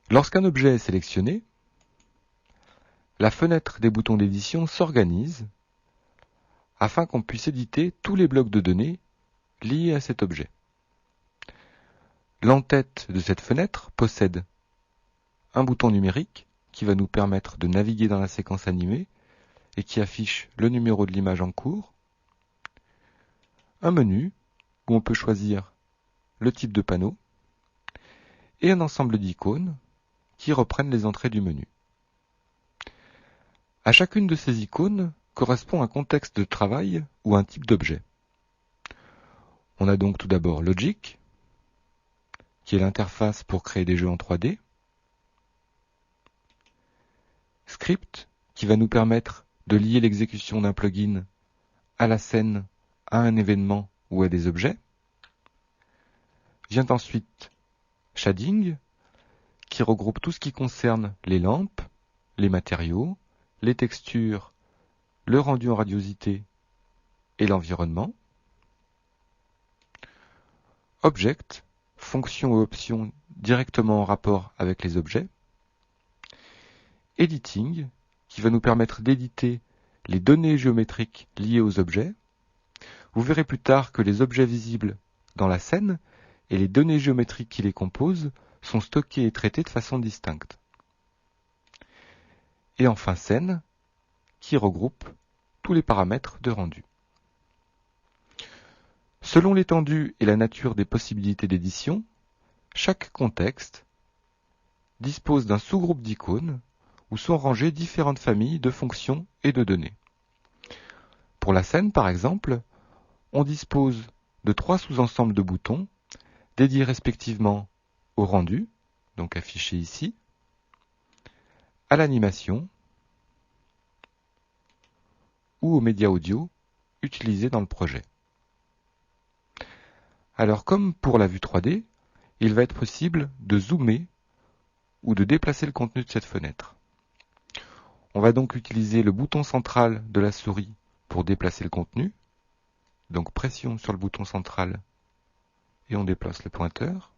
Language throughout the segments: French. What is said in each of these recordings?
Lorsqu'un objet est sélectionné, la fenêtre des boutons d'édition s'organise afin qu'on puisse éditer tous les blocs de données liés à cet objet. L'entête de cette fenêtre possède un bouton numérique qui va nous permettre de naviguer dans la séquence animée et qui affiche le numéro de l'image en cours, un menu où on peut choisir le type de panneau et un ensemble d'icônes qui reprennent les entrées du menu. À chacune de ces icônes correspond un contexte de travail ou un type d'objet. On a donc tout d'abord Logic, qui est l'interface pour créer des jeux en 3D. Script, qui va nous permettre de lier l'exécution d'un plugin à la scène, à un événement ou à des objets. Vient ensuite Shading, qui regroupe tout ce qui concerne les lampes, les matériaux, les textures, le rendu en radiosité et l'environnement. Object, fonction ou option directement en rapport avec les objets. Editing, qui va nous permettre d'éditer les données géométriques liées aux objets. Vous verrez plus tard que les objets visibles dans la scène et les données géométriques qui les composent sont stockées et traitées de façon distincte. Et enfin Scène, qui regroupe tous les paramètres de rendu. Selon l'étendue et la nature des possibilités d'édition, chaque contexte dispose d'un sous-groupe d'icônes où sont rangées différentes familles de fonctions et de données. Pour la scène, par exemple, on dispose de 3 sous-ensembles de boutons dédiés respectivement au rendu, donc affiché ici, à l'animation ou aux médias audio utilisés dans le projet. Alors comme pour la vue 3D, il va être possible de zoomer ou de déplacer le contenu de cette fenêtre. On va donc utiliser le bouton central de la souris pour déplacer le contenu. Donc pression sur le bouton central et on déplace le pointeur.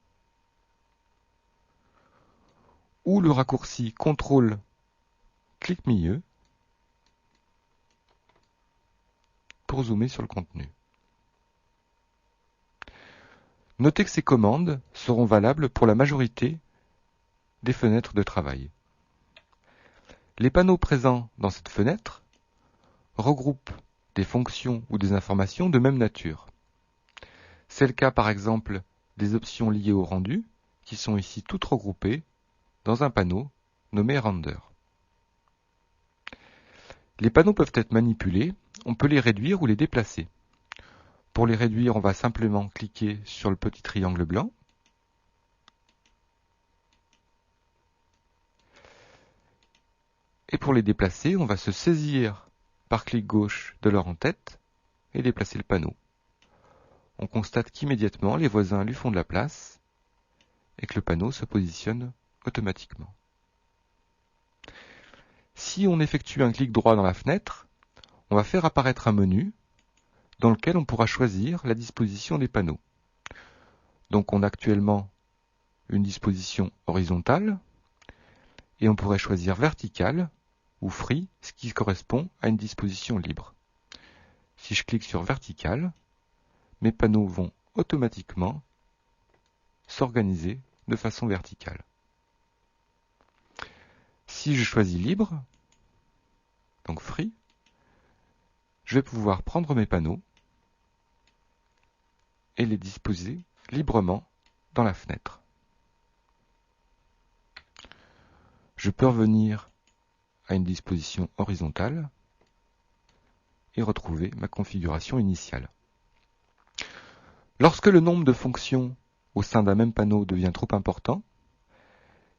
Ou le raccourci CTRL clic milieu pour zoomer sur le contenu. Notez que ces commandes seront valables pour la majorité des fenêtres de travail. Les panneaux présents dans cette fenêtre regroupent des fonctions ou des informations de même nature. C'est le cas par exemple des options liées au rendu, qui sont ici toutes regroupées dans un panneau nommé Render. Les panneaux peuvent être manipulés, on peut les réduire ou les déplacer. Pour les réduire, on va simplement cliquer sur le petit triangle blanc. Et pour les déplacer, on va se saisir par clic gauche de leur en-tête et déplacer le panneau. On constate qu'immédiatement, les voisins lui font de la place et que le panneau se positionne automatiquement. Si on effectue un clic droit dans la fenêtre, on va faire apparaître un menu dans lequel on pourra choisir la disposition des panneaux. Donc on a actuellement une disposition horizontale et on pourrait choisir verticale ou free, ce qui correspond à une disposition libre. Si je clique sur verticale, mes panneaux vont automatiquement s'organiser de façon verticale. Si je choisis libre, donc free, je vais pouvoir prendre mes panneaux et les disposer librement dans la fenêtre. Je peux revenir à une disposition horizontale et retrouver ma configuration initiale. Lorsque le nombre de fonctions au sein d'un même panneau devient trop important,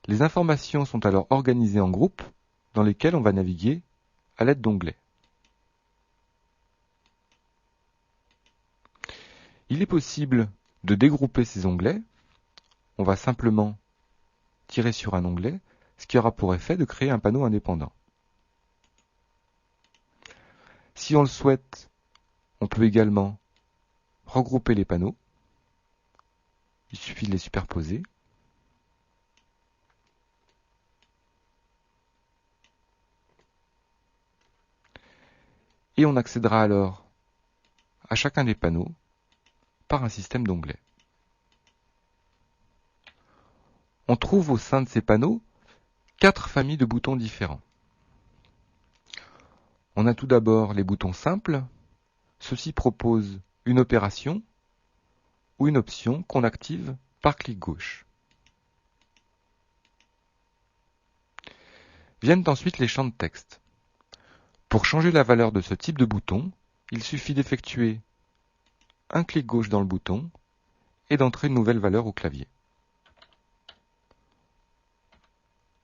les informations sont alors organisées en groupes dans lesquels on va naviguer à l'aide d'onglets. Il est possible de dégrouper ces onglets. On va simplement tirer sur un onglet, ce qui aura pour effet de créer un panneau indépendant. Si on le souhaite, on peut également regrouper les panneaux. Il suffit de les superposer. et on accédera alors à chacun des panneaux par un système d'onglets. On trouve au sein de ces panneaux 4 familles de boutons différents. On a tout d'abord les boutons simples. Ceux-ci proposent une opération ou une option qu'on active par clic gauche. Viennent ensuite les champs de texte. Pour changer la valeur de ce type de bouton, il suffit d'effectuer un clic gauche dans le bouton et d'entrer une nouvelle valeur au clavier.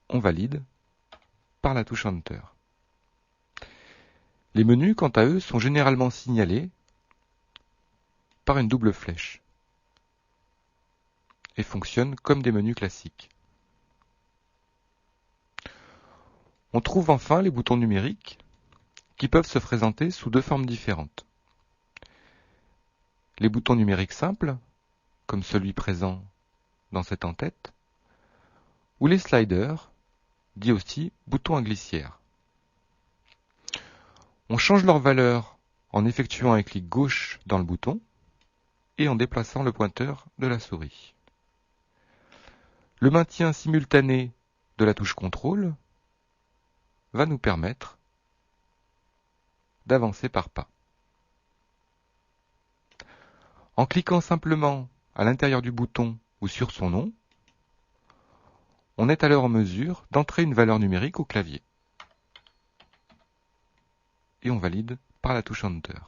On valide par la touche Enter. Les menus, quant à eux, sont généralement signalés par une double flèche et fonctionnent comme des menus classiques. On trouve enfin les boutons numériques qui peuvent se présenter sous 2 formes différentes. Les boutons numériques simples, comme celui présent dans cette en-tête, ou les sliders, dit aussi boutons à glissière. On change leur valeur en effectuant un clic gauche dans le bouton et en déplaçant le pointeur de la souris. Le maintien simultané de la touche contrôle va nous permettre d'avancer par pas. En cliquant simplement à l'intérieur du bouton ou sur son nom, on est alors en mesure d'entrer une valeur numérique au clavier. Et on valide par la touche Enter.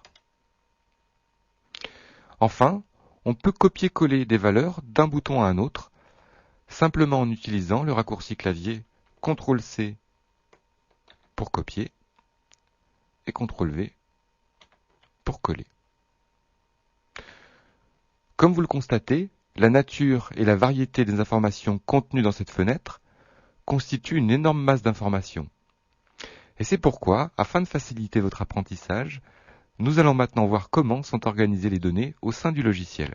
Enfin, on peut copier-coller des valeurs d'un bouton à un autre, simplement en utilisant le raccourci clavier CTRL-C pour copier et CTRL-V pour coller. Comme vous le constatez, la nature et la variété des informations contenues dans cette fenêtre constituent une énorme masse d'informations. Et c'est pourquoi, afin de faciliter votre apprentissage, nous allons maintenant voir comment sont organisées les données au sein du logiciel.